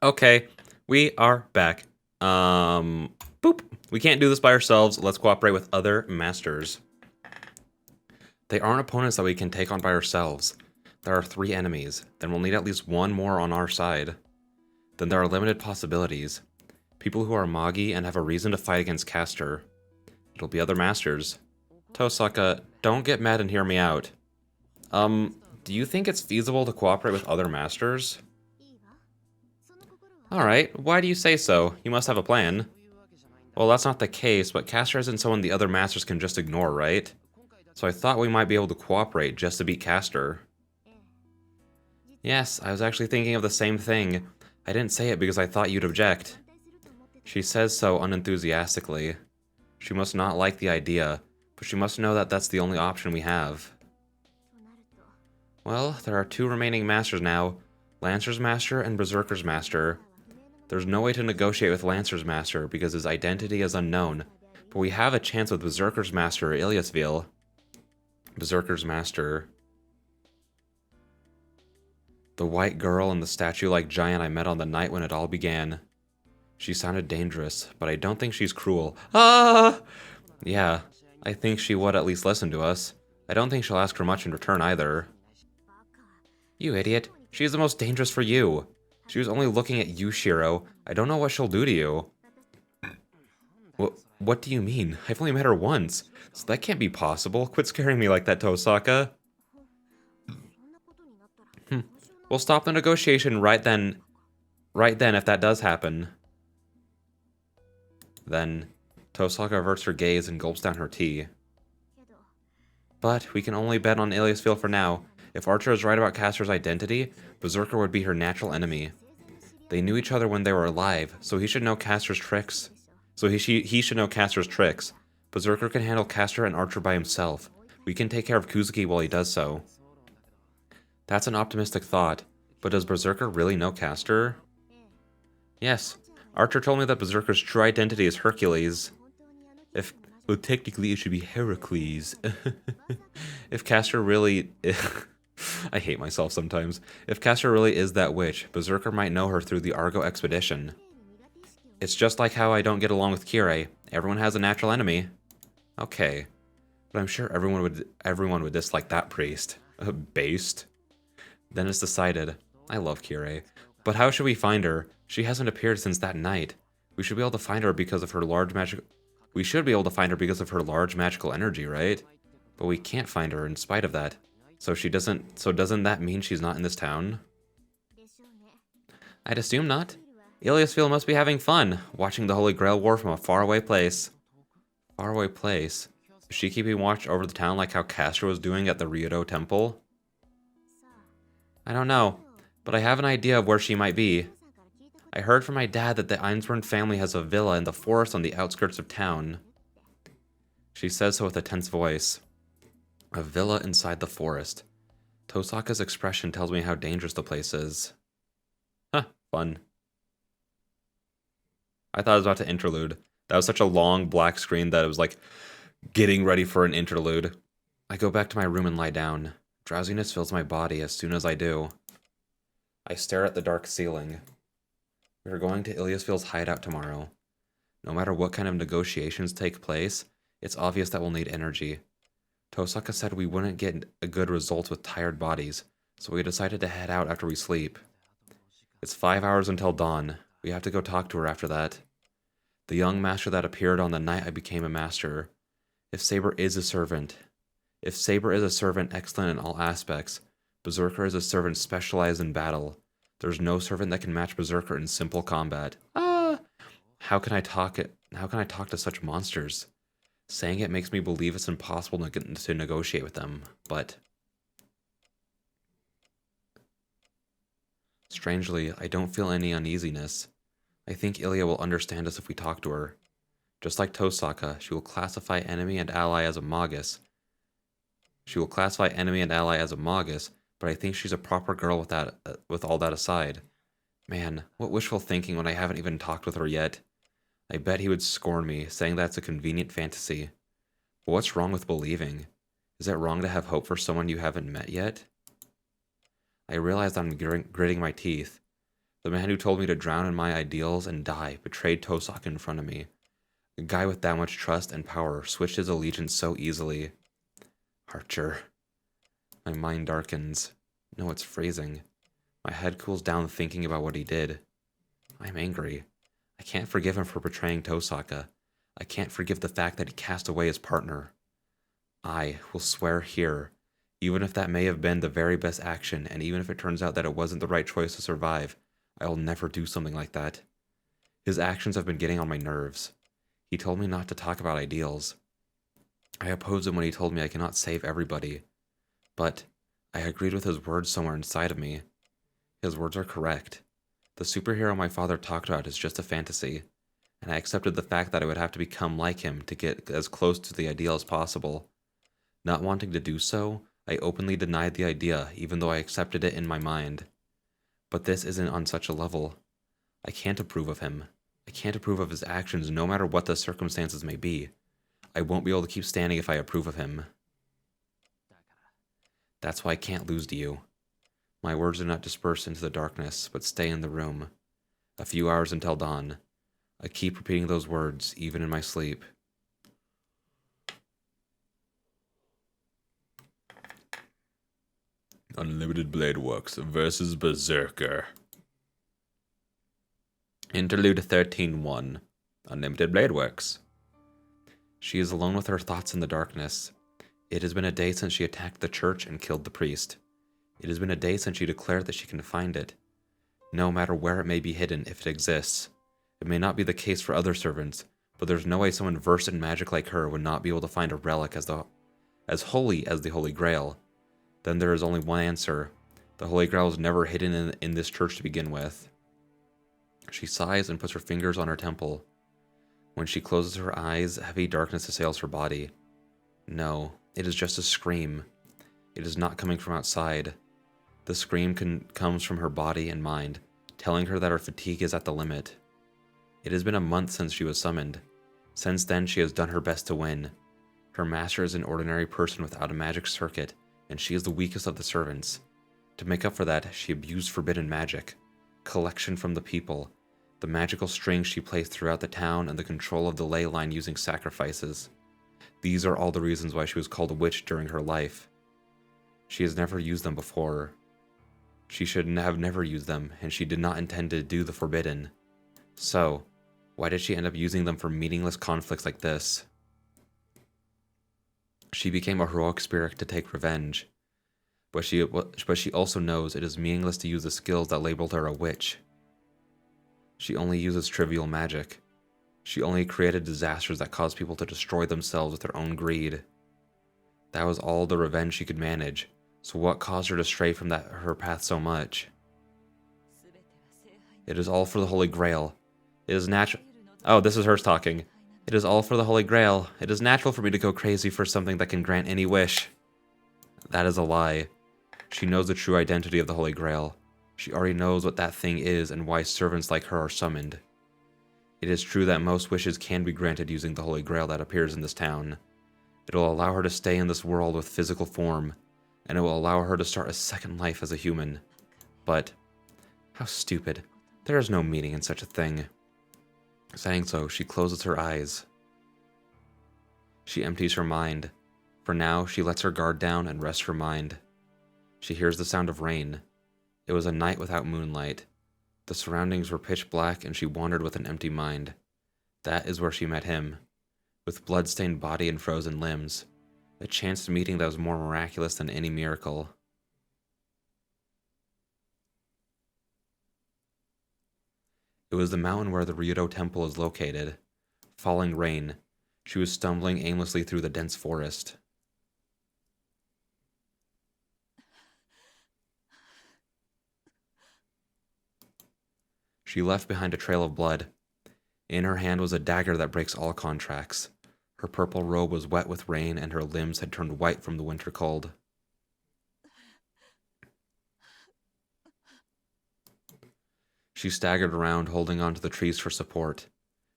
Okay, we are back. Boop. We can't do this by ourselves. Let's cooperate with other masters. They aren't opponents that we can take on by ourselves. There are 3 enemies. Then we'll need at least 1 more on our side. Then there are limited possibilities. People who are Magi and have a reason to fight against Castor. It'll be other masters. Tosaka, don't get mad and hear me out. Do you think it's feasible to cooperate with other masters? Alright, why do you say so? You must have a plan. Well, that's not the case, but Castor isn't someone the other masters can just ignore, right? So I thought we might be able to cooperate just to beat Castor. Yes, I was actually thinking of the same thing. I didn't say it because I thought you'd object. She says so unenthusiastically. She must not like the idea, but she must know that that's the only option we have. Well, there are 2 remaining masters now, Lancer's Master and Berserker's Master. There's no way to negotiate with Lancer's Master because his identity is unknown, but we have a chance with Berserker's Master, Ilyasville. Berserker's Master. The white girl and the statue-like giant I met on the night when it all began. She sounded dangerous, but I don't think she's cruel. Ah! Yeah, I think she would at least listen to us. I don't think she'll ask for much in return either. You idiot. She's the most dangerous for you. She was only looking at you, Shiro. I don't know what she'll do to you. What do you mean? I've only met her once, so that can't be possible. Quit scaring me like that, Tosaka. We'll stop the negotiation right then if that does happen. Then, Tosaka averts her gaze and gulps down her tea. But we can only bet on Ilyasville for now. If Archer is right about Castor's identity, Berserker would be her natural enemy. They knew each other when they were alive, so he should know Castor's tricks. He should know Castor's tricks. Berserker can handle Castor and Archer by himself. We can take care of Kuzuki while he does so. That's an optimistic thought, but does Berserker really know Castor? Yes. Archer told me that Berserker's true identity is Hercules. Well, technically it should be Heracles. If Castor really... I hate myself sometimes. If Castor really is that witch, Berserker might know her through the Argo expedition. It's just like how I don't get along with Kirei. Everyone has a natural enemy. Okay. But I'm sure everyone would dislike that priest. Based. Then it's decided. I love Kirei. But how should we find her? She hasn't appeared since that night. We should be able to find her because of her large magical... We should be able to find her because of her large magical energy, right? But we can't find her in spite of that. So doesn't that mean she's not in this town? I'd assume not. Ilyasville must be having fun, watching the Holy Grail War from a faraway place. Faraway place? Is she keeping watch over the town like how Castor was doing at the Ryoto Temple? I don't know, but I have an idea of where she might be. I heard from my dad that the Einsborn family has a villa in the forest on the outskirts of town. She says so with a tense voice. A villa inside the forest. Tosaka's expression tells me how dangerous the place is. Huh, fun. I thought I was about to interlude. That was such a long black screen that it was like getting ready for an interlude. I go back to my room and lie down. Drowsiness fills my body as soon as I do. I stare at the dark ceiling. We are going to Ilyasville's hideout tomorrow. No matter what kind of negotiations take place, it's obvious that we'll need energy. Tosaka said we wouldn't get a good result with tired bodies, so we decided to head out after we sleep. It's 5 hours until dawn. We have to go talk to her after that. The young master that appeared on the night I became a master. If Saber is a servant excellent in all aspects, Berserker is a servant specialized in battle. There's no servant that can match Berserker in simple combat. How can I talk to such monsters? Saying it makes me believe it's impossible to negotiate with them, but... Strangely, I don't feel any uneasiness. I think Ilya will understand us if we talk to her. Just like Tosaka, she will classify enemy and ally as a Magus. But I think she's a proper girl with all that aside. Man, what wishful thinking when I haven't even talked with her yet. I bet he would scorn me, saying that's a convenient fantasy. But what's wrong with believing? Is it wrong to have hope for someone you haven't met yet? I realize I'm gritting my teeth. The man who told me to drown in my ideals and die betrayed Tosaka in front of me. A guy with that much trust and power switched his allegiance so easily. Archer. My mind darkens. No, it's freezing. My head cools down thinking about what he did. I'm angry. I can't forgive him for betraying Tosaka. I can't forgive the fact that he cast away his partner. I will swear here, even if that may have been the very best action, and even if it turns out that it wasn't the right choice to survive, I will never do something like that. His actions have been getting on my nerves. He told me not to talk about ideals. I opposed him when he told me I cannot save everybody. But I agreed with his words somewhere inside of me. His words are correct. The superhero my father talked about is just a fantasy, and I accepted the fact that I would have to become like him to get as close to the ideal as possible. Not wanting to do so, I openly denied the idea, even though I accepted it in my mind. But this isn't on such a level. I can't approve of him. I can't approve of his actions no matter what the circumstances may be. I won't be able to keep standing if I approve of him. That's why I can't lose to you. My words do not disperse into the darkness, but stay in the room. A few hours until dawn. I keep repeating those words, even in my sleep. Unlimited Blade Works versus Berserker. Interlude 13-1. Unlimited Blade Works. She is alone with her thoughts in the darkness. It has been a day since she attacked the church and killed the priest. It has been a day since she declared that she can find it. No matter where it may be hidden, if it exists. It may not be the case for other servants, but there's no way someone versed in magic like her would not be able to find a relic as holy as the Holy Grail. Then there is only one answer. The Holy Grail is never hidden in this church to begin with. She sighs and puts her fingers on her temple. When she closes her eyes, heavy darkness assails her body. No, it is just a scream. It is not coming from outside. The scream comes from her body and mind, telling her that her fatigue is at the limit. It has been a month since she was summoned. Since then, she has done her best to win. Her master is an ordinary person without a magic circuit, and she is the weakest of the servants. To make up for that, she abused forbidden magic, collection from the people, the magical strings she placed throughout the town, and the control of the ley line using sacrifices. These are all the reasons why she was called a witch during her life. She has never used them before. She should have never used them, and she did not intend to do the forbidden. So, why did she end up using them for meaningless conflicts like this? She became a heroic spirit to take revenge, but she also knows it is meaningless to use the skills that labeled her a witch. She only uses trivial magic. She only created disasters that caused people to destroy themselves with their own greed. That was all the revenge she could manage, so what caused her to stray from her path so much? It is all for the Holy Grail. It is natural. Oh, this is hers talking. It is all for the Holy Grail. It is natural for me to go crazy for something that can grant any wish. That is a lie. She knows the true identity of the Holy Grail. She already knows what that thing is and why servants like her are summoned. It is true that most wishes can be granted using the Holy Grail that appears in this town. It will allow her to stay in this world with physical form, and it will allow her to start a second life as a human. But, how stupid. There is no meaning in such a thing. Saying so, she closes her eyes. She empties her mind. For now, she lets her guard down and rests her mind. She hears the sound of rain. It was a night without moonlight. The surroundings were pitch black, and she wandered with an empty mind. That is where she met him. With blood-stained body and frozen limbs. A chance meeting that was more miraculous than any miracle. It was the mountain where the Ryudo Temple is located. Falling rain. She was stumbling aimlessly through the dense forest. She left behind a trail of blood. In her hand was a dagger that breaks all contracts. Her purple robe was wet with rain, and her limbs had turned white from the winter cold. She staggered around, holding onto the trees for support.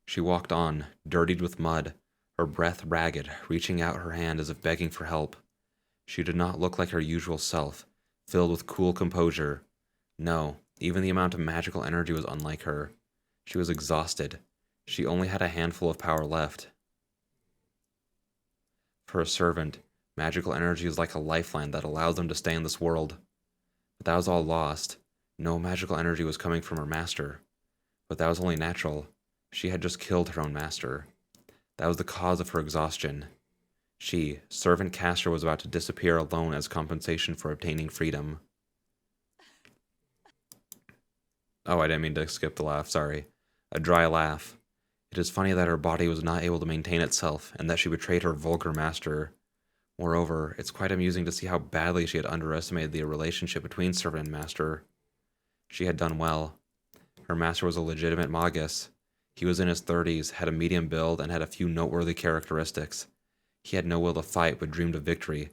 She walked on, dirtied with mud, her breath ragged, reaching out her hand as if begging for help. She did not look like her usual self, filled with cool composure. No, Even the amount of magical energy was unlike her. She was exhausted. She only had a handful of power left. For a servant, magical energy is like a lifeline that allows them to stay in this world. But that was all lost. No magical energy was coming from her master. But that was only natural. She had just killed her own master. That was the cause of her exhaustion. She, servant Castor, was about to disappear alone as compensation for obtaining freedom. Oh, I didn't mean to skip the laugh, sorry. A dry laugh. It is funny that her body was not able to maintain itself, and that she betrayed her vulgar master. Moreover, it's quite amusing to see how badly she had underestimated the relationship between servant and master. She had done well. Her master was a legitimate magus. He was in his 30s, had a medium build, and had a few noteworthy characteristics. He had no will to fight, but dreamed of victory.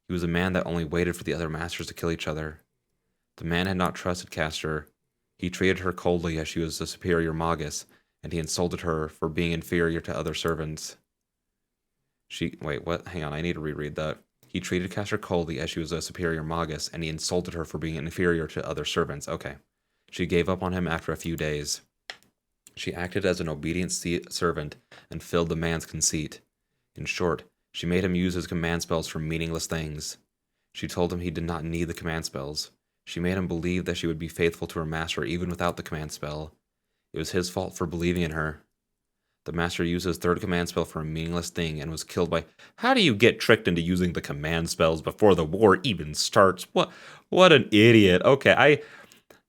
He was a man that only waited for the other masters to kill each other. The man had not trusted Castor. He treated her coldly as she was a superior magus, and he insulted her for being inferior to other servants. Wait, what? Hang on, I need to reread that. He treated Castor coldly as she was a superior magus, and he insulted her for being inferior to other servants. Okay. She gave up on him after a few days. She acted as an obedient servant and filled the man's conceit. In short, she made him use his command spells for meaningless things. She told him he did not need the command spells. She made him believe that she would be faithful to her master even without the command spell. It was his fault for believing in her. The master used his third command spell for a meaningless thing and was killed by... How do you get tricked into using the command spells before the war even starts? What an idiot. Okay,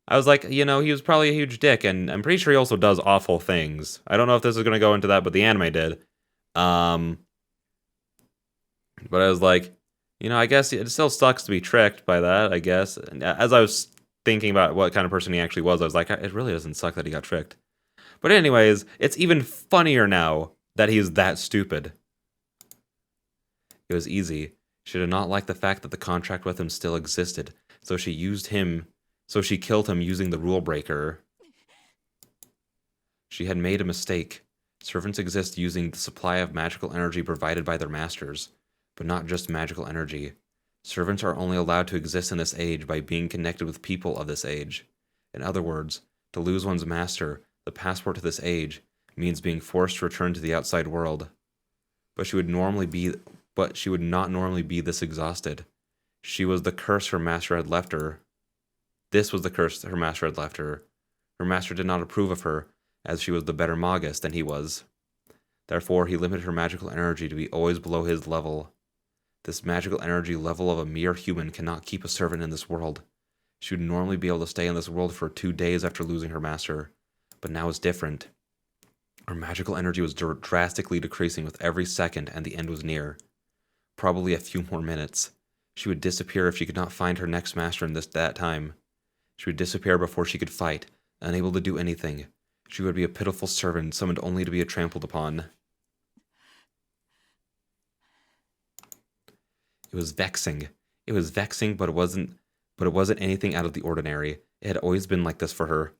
I was like, he was probably a huge dick, and I'm pretty sure he also does awful things. I don't know if this is going to go into that, but the anime did. But I was like, I guess it still sucks to be tricked by that, I guess. And as I was thinking about what kind of person he actually was, I was like, it really doesn't suck that he got tricked. But anyways, it's even funnier now that he's that stupid. It was easy. She did not like the fact that the contract with him still existed, so she killed him using the rule breaker. She had made a mistake. Servants exist using the supply of magical energy provided by their masters, but not just magical energy. Servants are only allowed to exist in this age by being connected with people of this age. In other words, to lose one's master, the passport to this age, means being forced to return to the outside world. But she would not normally be this exhausted. She was the curse her master had left her. This was the curse her master had left her. Her master did not approve of her, as she was the better magus than he was. Therefore, he limited her magical energy to be always below his level. This magical energy level of a mere human cannot keep a servant in this world. She would normally be able to stay in this world for 2 days after losing her master, but now it's different. Her magical energy was drastically decreasing with every second, and the end was near. Probably a few more minutes. She would disappear if she could not find her next master in that time. She would disappear before she could fight, unable to do anything. She would be a pitiful servant, summoned only to be trampled upon. It was vexing. But it wasn't anything out of the ordinary. It had always been like this for her.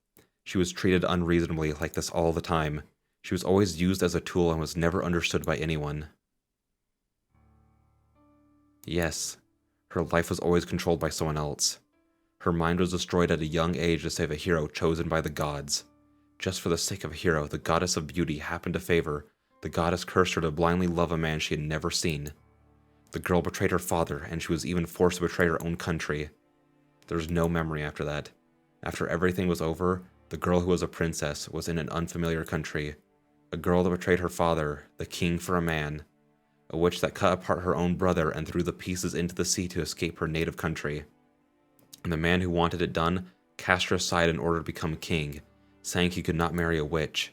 She was treated unreasonably like this all the time. She was always used as a tool and was never understood by anyone. Yes, her life was always controlled by someone else. Her mind was destroyed at a young age to save a hero chosen by the gods. Just for the sake of a hero, the goddess of beauty happened to favor. The goddess cursed her to blindly love a man she had never seen. The girl betrayed her father, and she was even forced to betray her own country. There was no memory after that. After everything was over, the girl who was a princess was in an unfamiliar country. A girl that betrayed her father, the king, for a man. A witch that cut apart her own brother and threw the pieces into the sea to escape her native country. And the man who wanted it done cast her aside in order to become king, saying he could not marry a witch.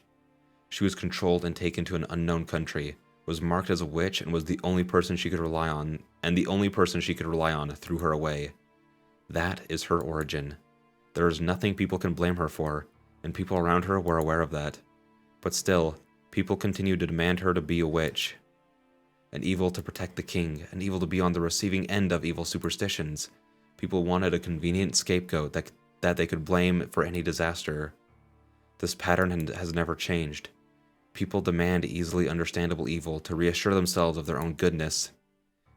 She was controlled and taken to an unknown country, was marked as a witch, and was the only person she could rely on, threw her away. That is her origin. There is nothing people can blame her for, and people around her were aware of that. But still, people continued to demand her to be a witch. An evil to protect the king, an evil to be on the receiving end of evil superstitions. People wanted a convenient scapegoat that they could blame for any disaster. This pattern has never changed. People demand easily understandable evil to reassure themselves of their own goodness.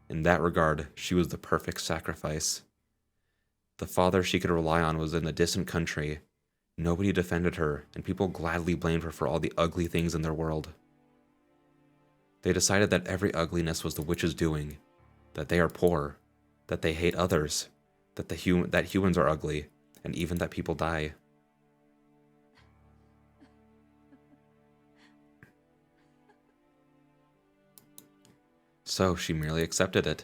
In that regard, she was the perfect sacrifice. The father she could rely on was in a distant country. Nobody defended her, and people gladly blamed her for all the ugly things in their world. They decided that every ugliness was the witch's doing, that they are poor, that they hate others, that humans are ugly, and even that people die. So she merely accepted it.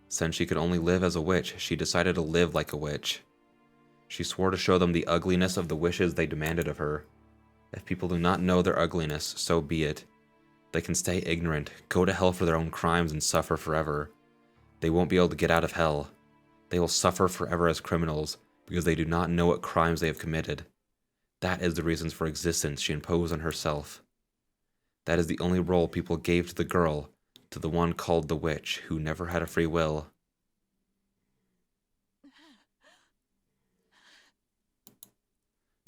Since she could only live as a witch, she decided to live like a witch. She swore to show them the ugliness of the wishes they demanded of her. If people do not know their ugliness, so be it. They can stay ignorant, go to hell for their own crimes, and suffer forever. They won't be able to get out of hell. They will suffer forever as criminals, because they do not know what crimes they have committed. That is the reasons for existence she imposed on herself. That is the only role people gave to the girl, to the one called the witch, who never had a free will.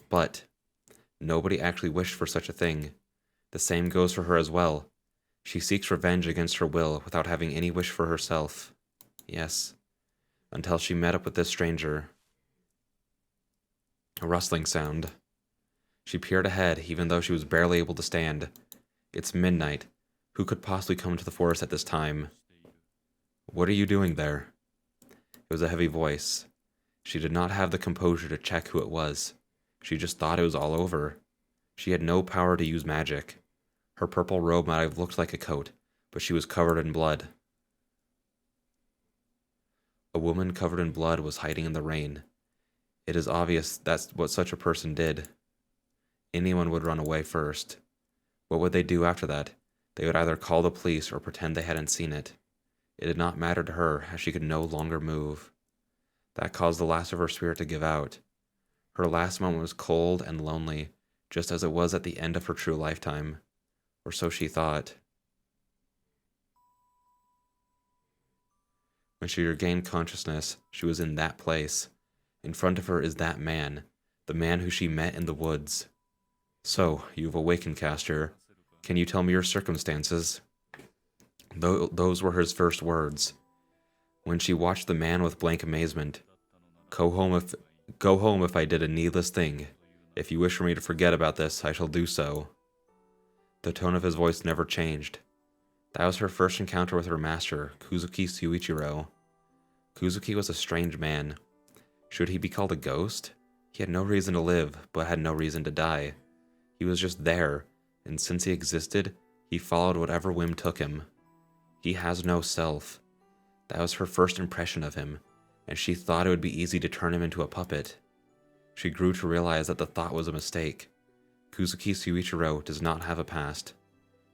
But nobody actually wished for such a thing. The same goes for her as well. She seeks revenge against her will without having any wish for herself. Yes, until she met up with this stranger. A rustling sound. She peered ahead, even though she was barely able to stand. It's midnight. Who could possibly come to the forest at this time? What are you doing there? It was a heavy voice. She did not have the composure to check who it was. She just thought it was all over. She had no power to use magic. Her purple robe might have looked like a coat, but she was covered in blood. A woman covered in blood was hiding in the rain. It is obvious that's what such a person did. Anyone would run away first. What would they do after that? They would either call the police or pretend they hadn't seen it. It did not matter to her, as she could no longer move. That caused the last of her spirit to give out. Her last moment was cold and lonely, just as it was at the end of her true lifetime. Or so she thought. When she regained consciousness, she was in that place. In front of her is that man, the man who she met in the woods. So, you've awakened, Castor. Can you tell me your circumstances? Those were his first words. When she watched the man with blank amazement. Go home if I did a needless thing. If you wish for me to forget about this, I shall do so. The tone of his voice never changed. That was her first encounter with her master, Kuzuki Suichiro. Kuzuki was a strange man. Should he be called a ghost? He had no reason to live, but had no reason to die. He was just there, and since he existed, he followed whatever whim took him. He has no self. That was her first impression of him, and she thought it would be easy to turn him into a puppet. She grew to realize that the thought was a mistake. Kuzuki Suichiro does not have a past.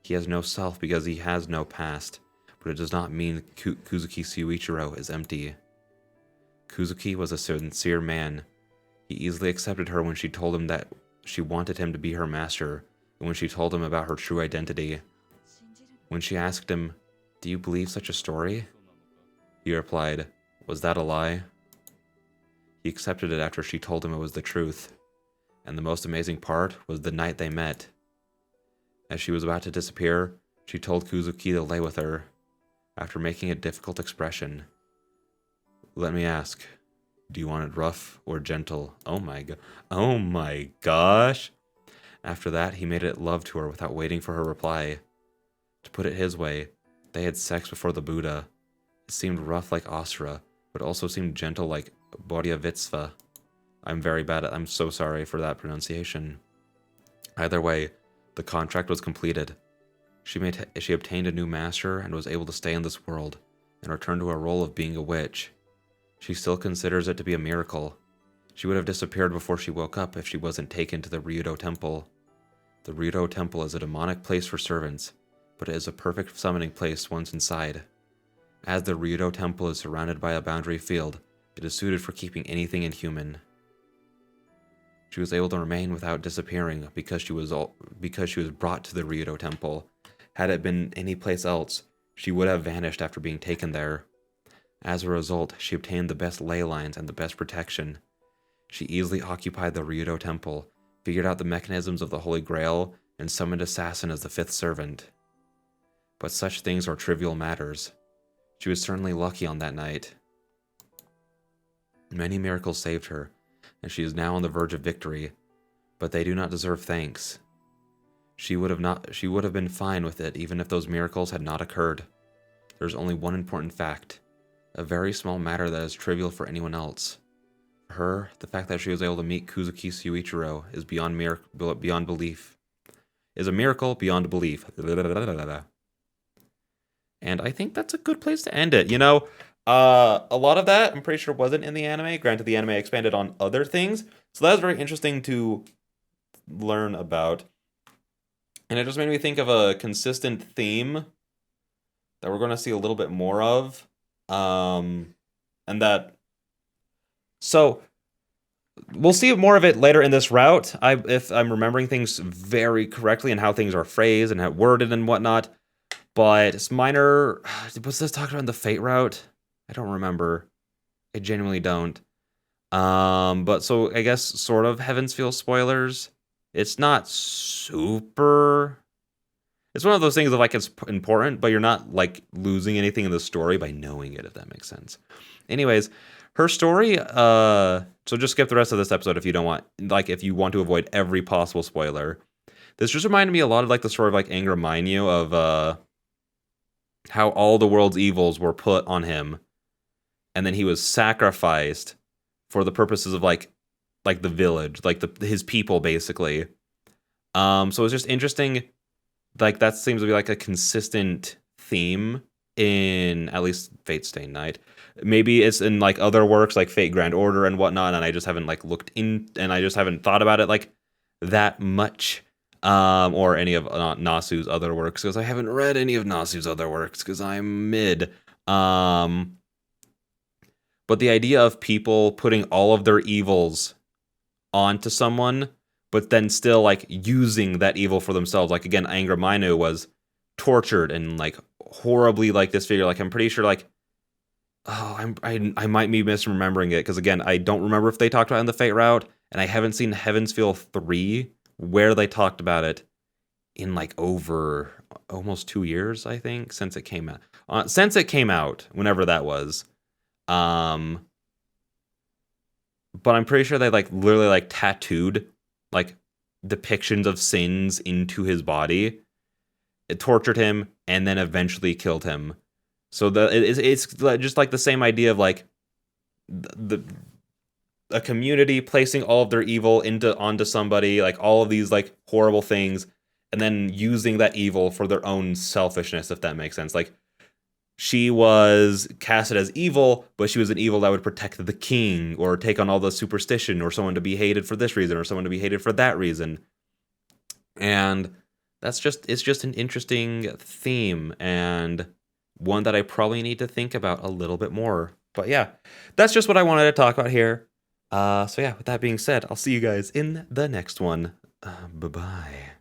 He has no self because he has no past, but it does not mean Kuzuki Suichiro is empty. Kuzuki was a sincere man. He easily accepted her when she told him that she wanted him to be her master, and when she told him about her true identity. When she asked him, "Do you believe such a story?" he replied, "Was that a lie?" He accepted it after she told him it was the truth. And the most amazing part was the night they met. As she was about to disappear, she told Kuzuki to lay with her, after making a difficult expression. "Let me ask, do you want it rough or gentle?" Oh my gosh! After that, he made it love to her without waiting for her reply. To put it his way, they had sex before the Buddha. It seemed rough like Asura, but also seemed gentle like Bodhisattva. I'm so sorry for that pronunciation. Either way, the contract was completed. She obtained a new master and was able to stay in this world, and return to her role of being a witch. She still considers it to be a miracle. She would have disappeared before she woke up if she wasn't taken to the Ryudo Temple. The Ryudo Temple is a demonic place for servants, but it is a perfect summoning place once inside. As the Ryudo Temple is surrounded by a boundary field, it is suited for keeping anything inhuman. She was able to remain without disappearing because she was brought to the Ryudo Temple. Had it been any place else, she would have vanished after being taken there. As a result, she obtained the best ley lines and the best protection. She easily occupied the Ryudo Temple, figured out the mechanisms of the Holy Grail, and summoned Assassin as the fifth servant. But such things are trivial matters. She was certainly lucky on that night. Many miracles saved her, and she is now on the verge of victory, but they do not deserve thanks. She would have been fine with it even if those miracles had not occurred. There's only one important fact, a very small matter that is trivial for anyone else. For her, the fact that she was able to meet Kuzuki Suichiro is beyond belief. Is a miracle beyond belief. And I think that's a good place to end it. You know, a lot of that I'm pretty sure wasn't in the anime. Granted, the anime expanded on other things, so that was very interesting to learn about. And it just made me think of a consistent theme that we're going to see a little bit more of. And that... So, we'll see more of it later in this route, if I'm remembering things very correctly and how things are phrased and how worded and whatnot. But it's minor... Was this talked about in the Fate route? I don't remember. I genuinely don't. But so, I guess, sort of Heaven's Feel spoilers. It's not super... It's one of those things of, like, it's important, but you're not, like, losing anything in the story by knowing it, if that makes sense. Anyways, her story, so just skip the rest of this episode if you don't want, like, if you want to avoid every possible spoiler. This just reminded me a lot of, like, the story of, like, Anger Mainyu of, how all the world's evils were put on him, and then he was sacrificed for the purposes of, like the village, like his people, basically. So it's just interesting. Like, that seems to be like a consistent theme in at least Fate Stay Night. Maybe it's in like other works like Fate Grand Order and whatnot, and I just haven't like looked in, and I just haven't thought about it like that much. Or any of Nasu's other works, because I haven't read any of Nasu's other works because I'm mid. But the idea of people putting all of their evils onto someone, but then still like using that evil for themselves. Like, again, Anger Mainyu was tortured and like horribly like disfigured. Like, I'm pretty sure like, I might be misremembering it, because again, I don't remember if they talked about it in the Fate route, and I haven't seen Heaven's Feel 3 where they talked about it in like over almost 2 years, I think, since it came out. Whenever that was. But I'm pretty sure they like literally like tattooed like depictions of sins into his body. It tortured him and then eventually killed him. So it's just like the same idea of like a community placing all of their evil onto somebody, like all of these like horrible things, and then using that evil for their own selfishness, if that makes sense. Like, she was casted as evil, but she was an evil that would protect the king, or take on all the superstition, or someone to be hated for this reason, or someone to be hated for that reason. And it's just an interesting theme, and one that I probably need to think about a little bit more. But yeah, that's just what I wanted to talk about here. So yeah, with that being said, I'll see you guys in the next one. Bye-bye.